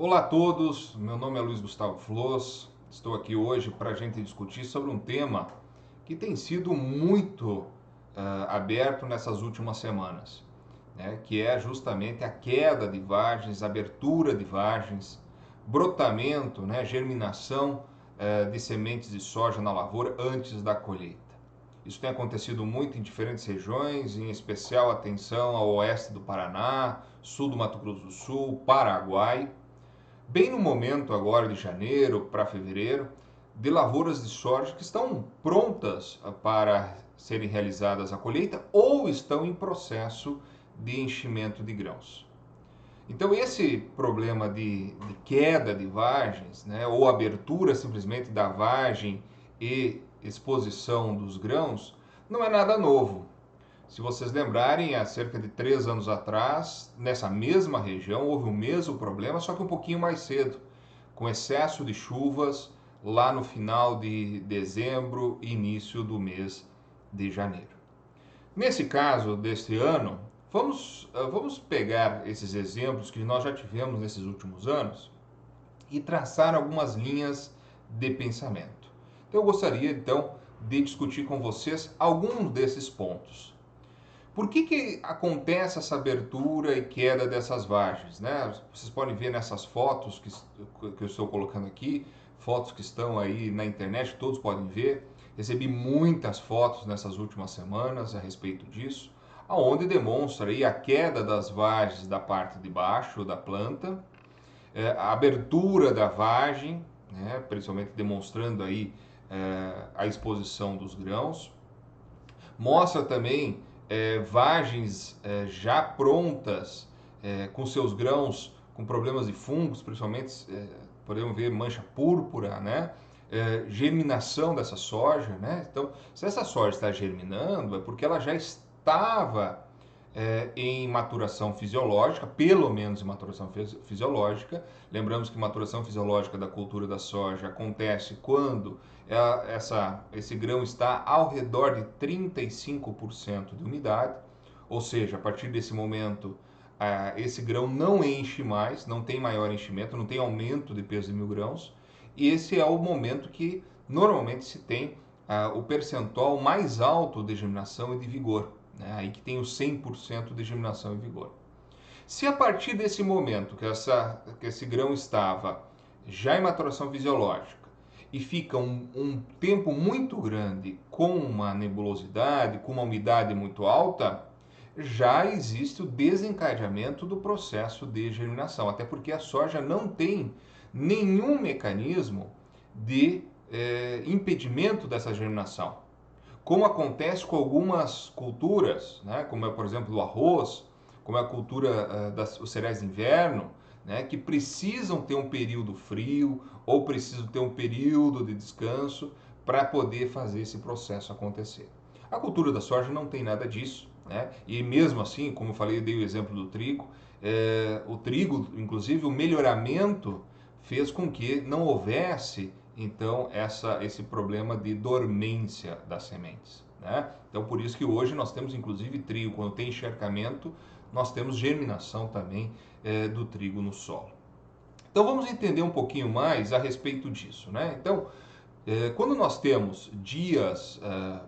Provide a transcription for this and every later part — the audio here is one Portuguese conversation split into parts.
Olá a todos, meu nome é Luiz Gustavo Flos, estou aqui hoje para a gente discutir sobre um tema que tem sido muito aberto nessas últimas semanas, né? Que é justamente a queda de vagens, abertura de vagens, brotamento, né? Germinação de sementes de soja na lavoura antes da colheita. Isso tem acontecido muito em diferentes regiões, em especial atenção ao oeste do Paraná, sul do Mato Grosso do Sul, Paraguai. Bem no momento agora de janeiro para fevereiro, de lavouras de soja que estão prontas para serem realizadas a colheita ou estão em processo de enchimento de grãos. Então esse problema de queda de vagens, né, ou abertura simplesmente da vagem e exposição dos grãos, não é nada novo. Se vocês lembrarem, há cerca de 3 anos atrás, nessa mesma região, houve o mesmo problema, só que um pouquinho mais cedo, com excesso de chuvas lá no final de dezembro e início do mês de janeiro. Nesse caso deste ano, vamos pegar esses exemplos que nós já tivemos nesses últimos anos e traçar algumas linhas de pensamento. Então, eu gostaria então de discutir com vocês alguns desses pontos. Por que acontece essa abertura e queda dessas vagens, né? Vocês podem ver nessas fotos que eu estou colocando aqui, fotos que estão aí na internet, todos podem ver. Recebi muitas fotos nessas últimas semanas a respeito disso, aonde demonstra aí a queda das vagens da parte de baixo da planta, a abertura da vagem, né? Principalmente demonstrando aí a exposição dos grãos. Mostra também vagens já prontas, com seus grãos com problemas de fungos, principalmente podemos ver mancha púrpura, né? Germinação dessa soja, né? Então, se essa soja está germinando, é porque ela já estava em maturação fisiológica, pelo menos em maturação fisiológica. Lembramos que maturação fisiológica da cultura da soja acontece quando esse grão está ao redor de 35% de umidade, ou seja, a partir desse momento esse grão não enche mais, não tem maior enchimento, não tem aumento de peso de 1.000 grãos, e esse é o momento que normalmente se tem o percentual mais alto de germinação e de vigor, né? Aí que tem o 100% de germinação e vigor. Se a partir desse momento que esse grão estava já em maturação fisiológica e fica um tempo muito grande com uma nebulosidade, com uma umidade muito alta, já existe o desencadeamento do processo de germinação, até porque a soja não tem nenhum mecanismo de impedimento dessa germinação, como acontece com algumas culturas, né, como é, por exemplo, o arroz, como é a cultura dos cereais de inverno, né, que precisam ter um período frio ou precisam ter um período de descanso para poder fazer esse processo acontecer. A cultura da soja não tem nada disso, né? E mesmo assim, como eu falei, eu dei o exemplo do trigo, o trigo, inclusive, o melhoramento fez com que não houvesse então esse problema de dormência das sementes, né? Então por isso que hoje nós temos inclusive trigo, quando tem encharcamento, nós temos germinação também do trigo no solo. Então vamos entender um pouquinho mais a respeito disso, né? Então, quando nós temos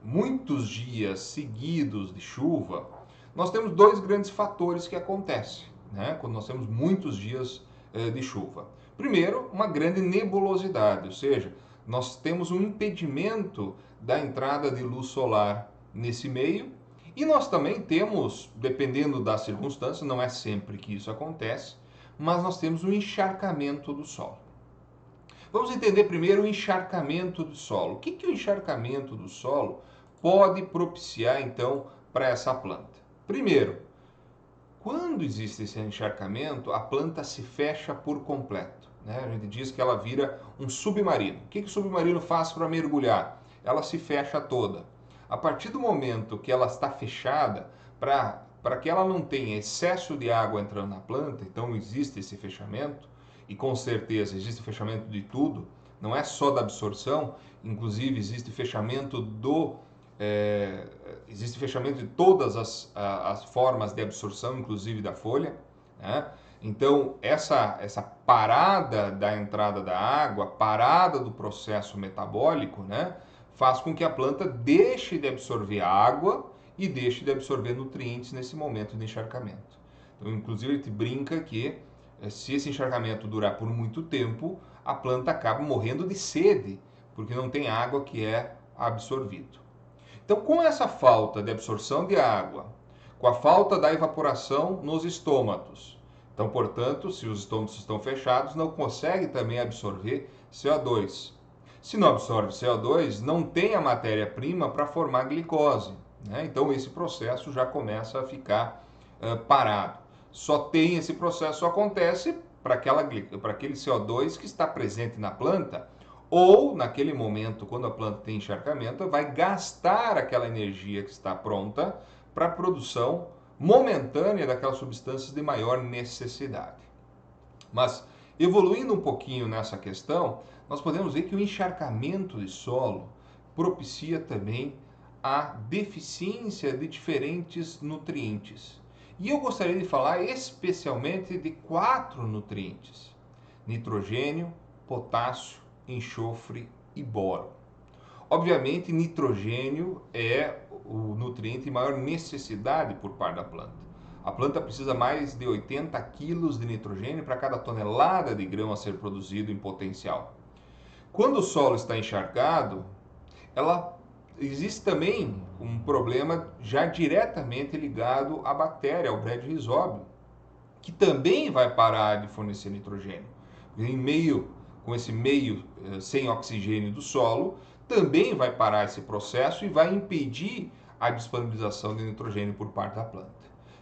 muitos dias seguidos de chuva, nós temos dois grandes fatores que acontecem, né? Quando nós temos muitos dias de chuva. Primeiro, uma grande nebulosidade, ou seja, nós temos um impedimento da entrada de luz solar nesse meio, e nós também temos, dependendo das circunstâncias, não é sempre que isso acontece, mas nós temos um encharcamento do solo. Vamos entender primeiro o encharcamento do solo. O que o encharcamento do solo pode propiciar então para essa planta? Primeiro, quando existe esse encharcamento, a planta se fecha por completo, né? A gente diz que ela vira um submarino. O que o submarino faz para mergulhar? Ela se fecha toda. A partir do momento que ela está fechada, para que ela não tenha excesso de água entrando na planta, então existe esse fechamento, e com certeza existe fechamento de tudo, não é só da absorção, inclusive existe fechamento existe fechamento de todas as formas de absorção, inclusive da folha, né? Então, essa parada da entrada da água, parada do processo metabólico, né, faz com que a planta deixe de absorver água e deixe de absorver nutrientes nesse momento de encharcamento. Então, inclusive, a gente brinca que se esse encharcamento durar por muito tempo, a planta acaba morrendo de sede, porque não tem água que é absorvida. Então, com essa falta de absorção de água, com a falta da evaporação nos estômatos, então, portanto, se os estômatos estão fechados, não consegue também absorver CO2. Se não absorve CO2, não tem a matéria-prima para formar glicose, né? Então, esse processo já começa a ficar parado. Só tem esse processo, só acontece para aquele CO2 que está presente na planta, ou naquele momento, quando a planta tem encharcamento, vai gastar aquela energia que está pronta para a produção momentânea daquelas substâncias de maior necessidade. Mas, evoluindo um pouquinho nessa questão, nós podemos ver que o encharcamento de solo propicia também a deficiência de diferentes nutrientes. E eu gostaria de falar especialmente de 4 nutrientes: nitrogênio, potássio, enxofre e boro. Obviamente, nitrogênio é o nutriente de maior necessidade por parte da planta. A planta precisa mais de 80 quilos de nitrogênio para cada tonelada de grão a ser produzido em potencial. Quando o solo está encharcado, existe também um problema já diretamente ligado à bactéria, ao Bread rhizobio, que também vai parar de fornecer nitrogênio. Com esse meio sem oxigênio do solo, também vai parar esse processo e vai impedir a disponibilização de nitrogênio por parte da planta.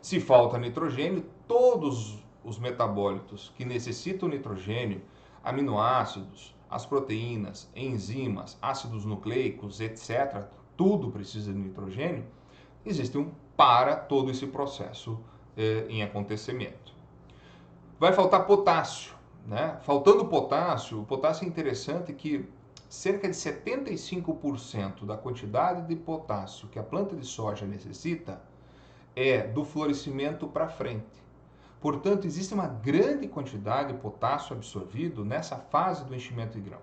Se falta nitrogênio, todos os metabólitos que necessitam nitrogênio, aminoácidos, as proteínas, enzimas, ácidos nucleicos, etc., tudo precisa de nitrogênio, existe para todo esse processo em acontecimento. Vai faltar potássio, né? Faltando potássio, o potássio é interessante que cerca de 75% da quantidade de potássio que a planta de soja necessita é do florescimento para frente. Portanto, existe uma grande quantidade de potássio absorvido nessa fase do enchimento de grão.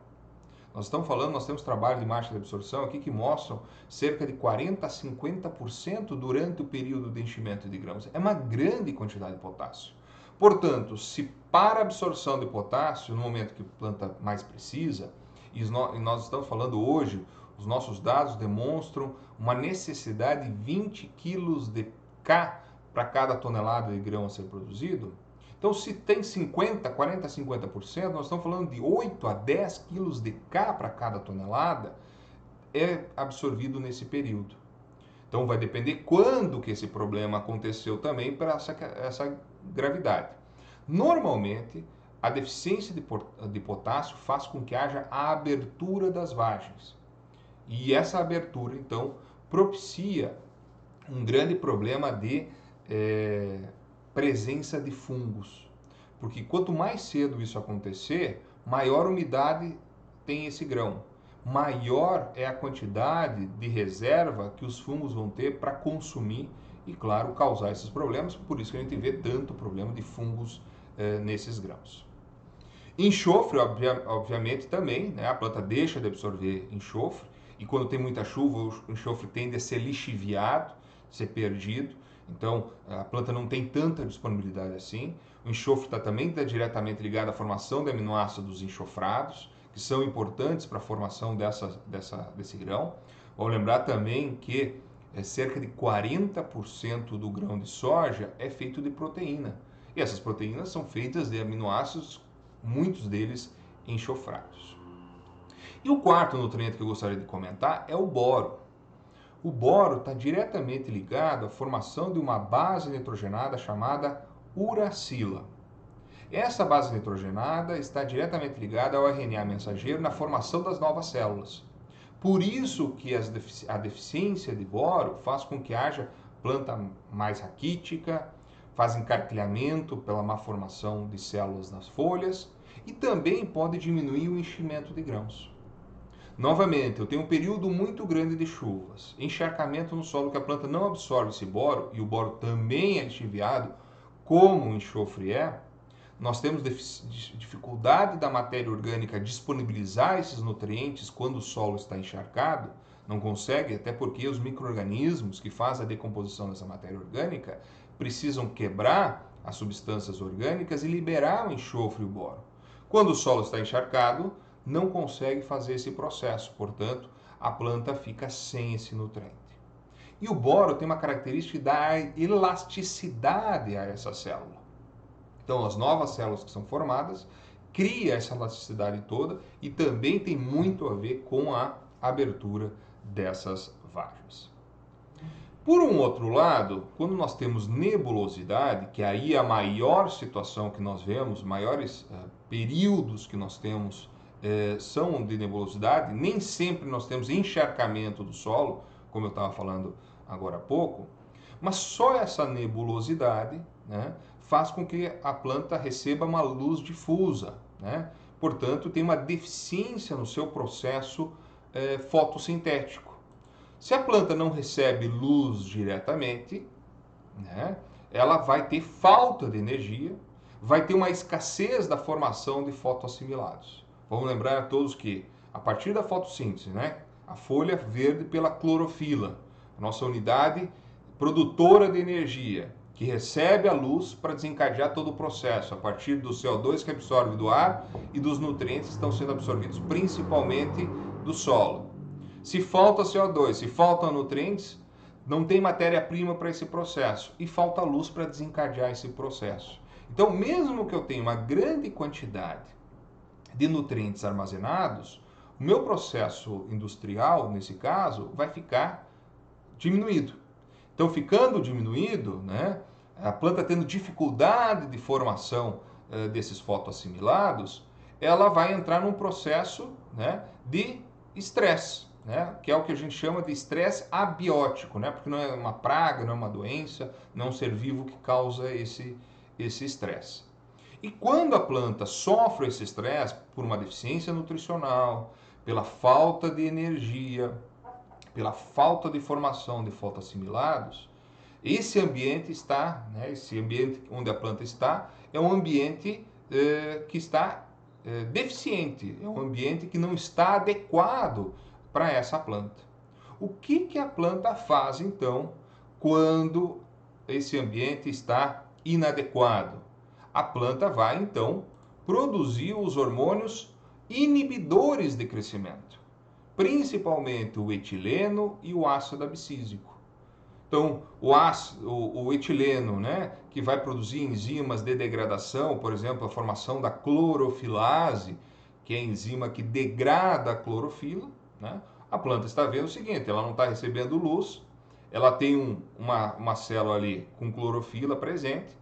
Nós temos trabalho de marcha de absorção aqui que mostram cerca de 40 a 50% durante o período de enchimento de grãos. É uma grande quantidade de potássio. Portanto, se para a absorção de potássio, no momento que a planta mais precisa, e nós estamos falando hoje, os nossos dados demonstram uma necessidade de 20 quilos de K para cada tonelada de grão a ser produzido. Então, se tem 40 a 50%, nós estamos falando de 8 a 10 quilos de K para cada tonelada é absorvido nesse período. Então, vai depender quando que esse problema aconteceu também para essa gravidade. Normalmente, a deficiência de potássio faz com que haja a abertura das vagens. E essa abertura, então, propicia um grande problema de presença de fungos. Porque quanto mais cedo isso acontecer, maior umidade tem esse grão. Maior é a quantidade de reserva que os fungos vão ter para consumir e, claro, causar esses problemas. Por isso que a gente vê tanto problema de fungos nesses grãos. Enxofre, obviamente, também, né? A planta deixa de absorver enxofre e quando tem muita chuva, o enxofre tende a ser lixiviado, ser perdido. Então, a planta não tem tanta disponibilidade assim. O enxofre também está diretamente ligado à formação de aminoácidos enxofrados, que são importantes para a formação desse grão. Vou lembrar também que cerca de 40% do grão de soja é feito de proteína. E essas proteínas são feitas de aminoácidos, muitos deles enxofrados. E o quarto nutriente que eu gostaria de comentar é o boro. O boro está diretamente ligado à formação de uma base nitrogenada chamada uracila. Essa base nitrogenada está diretamente ligada ao RNA mensageiro na formação das novas células. Por isso que a deficiência de boro faz com que haja planta mais raquítica, faz encarquilhamento pela má formação de células nas folhas e também pode diminuir o enchimento de grãos. Novamente, eu tenho um período muito grande de chuvas, encharcamento no solo que a planta não absorve esse boro, e o boro também é lixiviado, como o enxofre é, nós temos dificuldade da matéria orgânica disponibilizar esses nutrientes quando o solo está encharcado, não consegue, até porque os micro-organismos que fazem a decomposição dessa matéria orgânica precisam quebrar as substâncias orgânicas e liberar o enxofre e o boro. Quando o solo está encharcado, não consegue fazer esse processo, portanto, a planta fica sem esse nutriente. E o boro tem uma característica de dar elasticidade a essa célula. Então, as novas células que são formadas cria essa elasticidade toda e também tem muito a ver com a abertura dessas vagens. Por um outro lado, quando nós temos nebulosidade, que aí é a maior situação que nós vemos, maiores períodos que nós temos são de nebulosidade, nem sempre nós temos encharcamento do solo, como eu estava falando agora há pouco, mas só essa nebulosidade, né, faz com que a planta receba uma luz difusa, né? Portanto, tem uma deficiência no seu processo fotossintético. Se a planta não recebe luz diretamente, né, ela vai ter falta de energia, vai ter uma escassez da formação de fotoassimilados. Vamos lembrar a todos que, a partir da fotossíntese, né, a folha verde pela clorofila, a nossa unidade produtora de energia, que recebe a luz para desencadear todo o processo, a partir do CO2 que absorve do ar e dos nutrientes que estão sendo absorvidos, principalmente do solo. Se falta CO2, se faltam nutrientes, não tem matéria-prima para esse processo e falta luz para desencadear esse processo. Então, mesmo que eu tenha uma grande quantidade de nutrientes armazenados, o meu processo industrial, nesse caso, vai ficar diminuído. Então, ficando diminuído, né, a planta tendo dificuldade de formação desses fotoassimilados, ela vai entrar num processo, né, de estresse, né, que é o que a gente chama de estresse abiótico, né, porque não é uma praga, não é uma doença, não é um ser vivo que causa esse estresse. E quando a planta sofre esse estresse por uma deficiência nutricional, pela falta de energia, pela falta de formação de fotoassimilados, esse ambiente está, né, esse ambiente onde a planta está, é um ambiente que está deficiente, é um ambiente que não está adequado para essa planta. O que a planta faz, então, quando esse ambiente está inadequado? A planta vai, então, produzir os hormônios inibidores de crescimento, principalmente o etileno e o ácido abscísico. Então, o etileno, né, que vai produzir enzimas de degradação, por exemplo, a formação da clorofilase, que é a enzima que degrada a clorofila, né? A planta está vendo o seguinte, ela não está recebendo luz, ela tem uma célula ali com clorofila presente,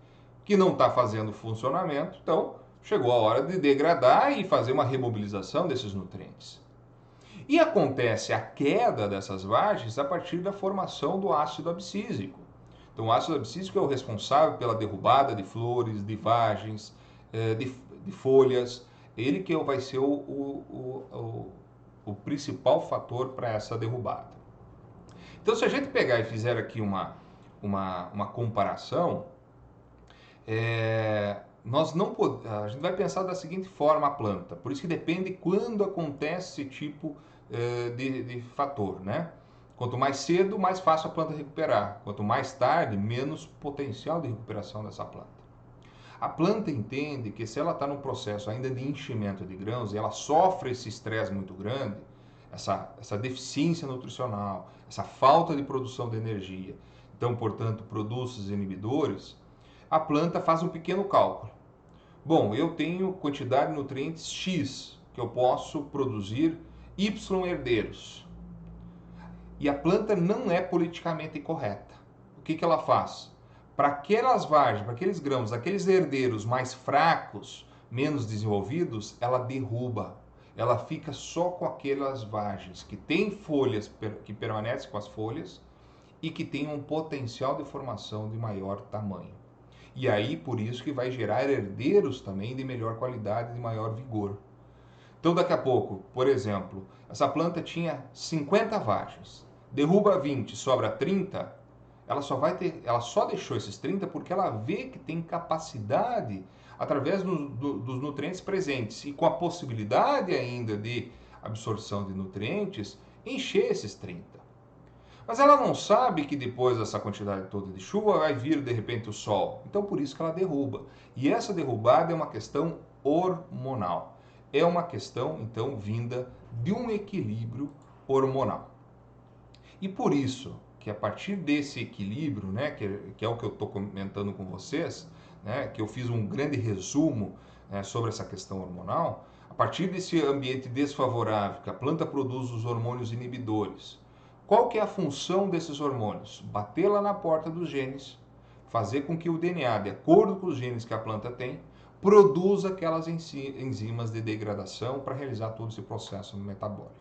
que não está fazendo funcionamento, então chegou a hora de degradar e fazer uma remobilização desses nutrientes. E acontece a queda dessas vagens a partir da formação do ácido abscísico. Então, o ácido abscísico é o responsável pela derrubada de flores, de vagens, de folhas. Ele que vai ser o principal fator para essa derrubada. Então, se a gente pegar e fizer aqui uma comparação, a gente vai pensar da seguinte forma a planta. Por isso que depende quando acontece esse tipo de fator, né? Quanto mais cedo, mais fácil a planta recuperar. Quanto mais tarde, menos potencial de recuperação dessa planta. A planta entende que se ela está num processo ainda de enchimento de grãos e ela sofre esse estresse muito grande, essa deficiência nutricional, essa falta de produção de energia, então, portanto, produz os inibidores, a planta faz um pequeno cálculo. Bom, eu tenho quantidade de nutrientes X que eu posso produzir Y herdeiros. E a planta não é politicamente correta. O que ela faz? Para aquelas vagens, para aqueles grãos, aqueles herdeiros mais fracos, menos desenvolvidos, ela derruba. Ela fica só com aquelas vagens que têm folhas, que permanecem com as folhas e que têm um potencial de formação de maior tamanho. E aí, por isso que vai gerar herdeiros também de melhor qualidade, de maior vigor. Então, daqui a pouco, por exemplo, essa planta tinha 50 vagens, derruba 20, sobra 30, ela só deixou esses 30 porque ela vê que tem capacidade através dos nutrientes presentes e com a possibilidade ainda de absorção de nutrientes, encher esses 30. Mas ela não sabe que depois dessa quantidade toda de chuva vai vir de repente o sol. Então por isso que ela derruba. E essa derrubada é uma questão hormonal. É uma questão então vinda de um equilíbrio hormonal. E por isso que a partir desse equilíbrio, né, que é o que eu estou comentando com vocês, né, que eu fiz um grande resumo, né, sobre essa questão hormonal, a partir desse ambiente desfavorável que a planta produz os hormônios inibidores, qual que é a função desses hormônios? Bater lá na porta dos genes, fazer com que o DNA, de acordo com os genes que a planta tem, produza aquelas enzimas de degradação para realizar todo esse processo metabólico.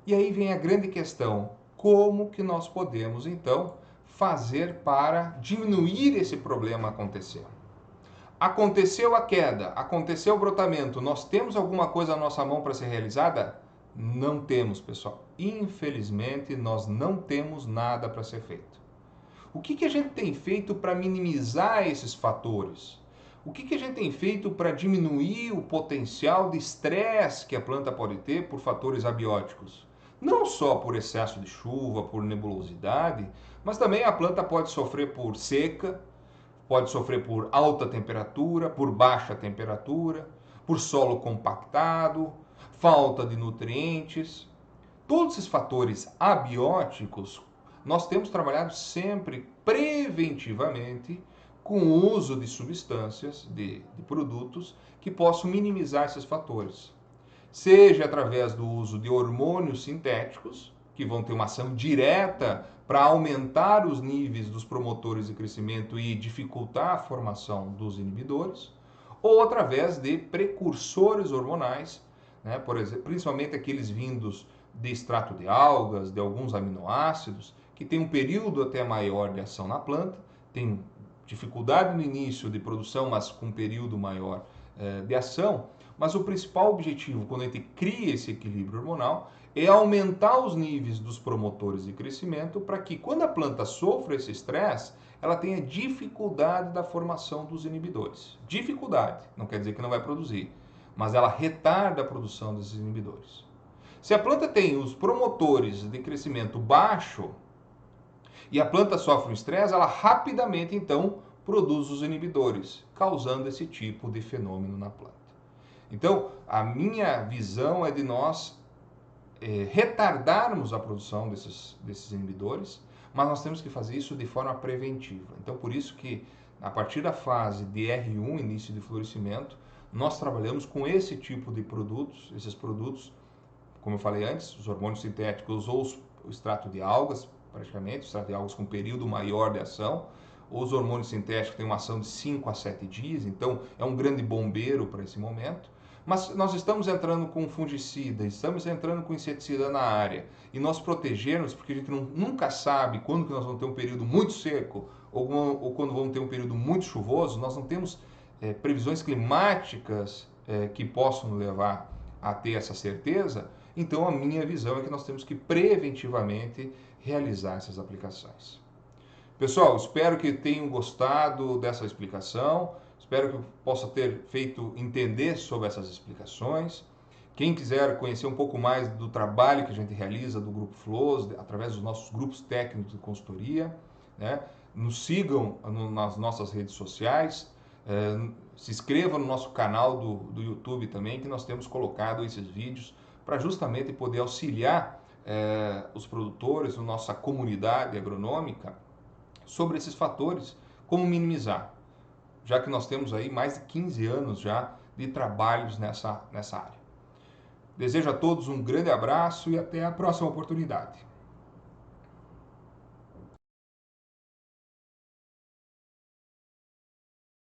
E aí vem a grande questão, como que nós podemos então fazer para diminuir esse problema acontecer? Aconteceu a queda, aconteceu o brotamento, nós temos alguma coisa à nossa mão para ser realizada? Não temos, pessoal. Infelizmente, nós não temos nada para ser feito. O que a gente tem feito para minimizar esses fatores? O que a gente tem feito para diminuir o potencial de estresse que a planta pode ter por fatores abióticos? Não só por excesso de chuva, por nebulosidade, mas também a planta pode sofrer por seca, pode sofrer por alta temperatura, por baixa temperatura, por solo compactado, falta de nutrientes. Todos esses fatores abióticos, nós temos trabalhado sempre preventivamente com o uso de substâncias, de produtos que possam minimizar esses fatores. Seja através do uso de hormônios sintéticos, que vão ter uma ação direta para aumentar os níveis dos promotores de crescimento e dificultar a formação dos inibidores, ou através de precursores hormonais, né, por exemplo, principalmente aqueles vindos de extrato de algas, de alguns aminoácidos, que tem um período até maior de ação na planta, tem dificuldade no início de produção, mas com um período maior de ação. Mas o principal objetivo, quando a gente cria esse equilíbrio hormonal, é aumentar os níveis dos promotores de crescimento para que, quando a planta sofra esse estresse, ela tenha dificuldade da formação dos inibidores. Dificuldade, não quer dizer que não vai produzir, mas ela retarda a produção desses inibidores. Se a planta tem os promotores de crescimento baixo e a planta sofre um estresse, ela rapidamente então produz os inibidores, causando esse tipo de fenômeno na planta. Então, a minha visão é de nós retardarmos a produção desses inibidores, mas nós temos que fazer isso de forma preventiva. Então, por isso que a partir da fase de R1, início de florescimento, nós trabalhamos com esse tipo de produtos, esses produtos, como eu falei antes, os hormônios sintéticos ou o extrato de algas, praticamente, o extrato de algas com um período maior de ação, ou os hormônios sintéticos têm uma ação de 5 a 7 dias, então é um grande bombeiro para esse momento. Mas nós estamos entrando com fungicida, estamos entrando com inseticida na área, e nós protegermos, porque a gente nunca sabe quando que nós vamos ter um período muito seco ou quando vamos ter um período muito chuvoso, nós não temos previsões climáticas que possam nos levar a ter essa certeza. Então a minha visão é que nós temos que preventivamente realizar essas aplicações. Pessoal, espero que tenham gostado dessa explicação. Espero que eu possa ter feito entender sobre essas explicações. Quem quiser conhecer um pouco mais do trabalho que a gente realiza do Grupo Flows, através dos nossos grupos técnicos de consultoria, né, nos sigam nas nossas redes sociais, se inscrevam no nosso canal do YouTube também, que nós temos colocado esses vídeos para justamente poder auxiliar os produtores, a nossa comunidade agronômica, sobre esses fatores, como minimizar, já que nós temos aí mais de 15 anos já de trabalhos nessa área. Desejo a todos um grande abraço e até a próxima oportunidade.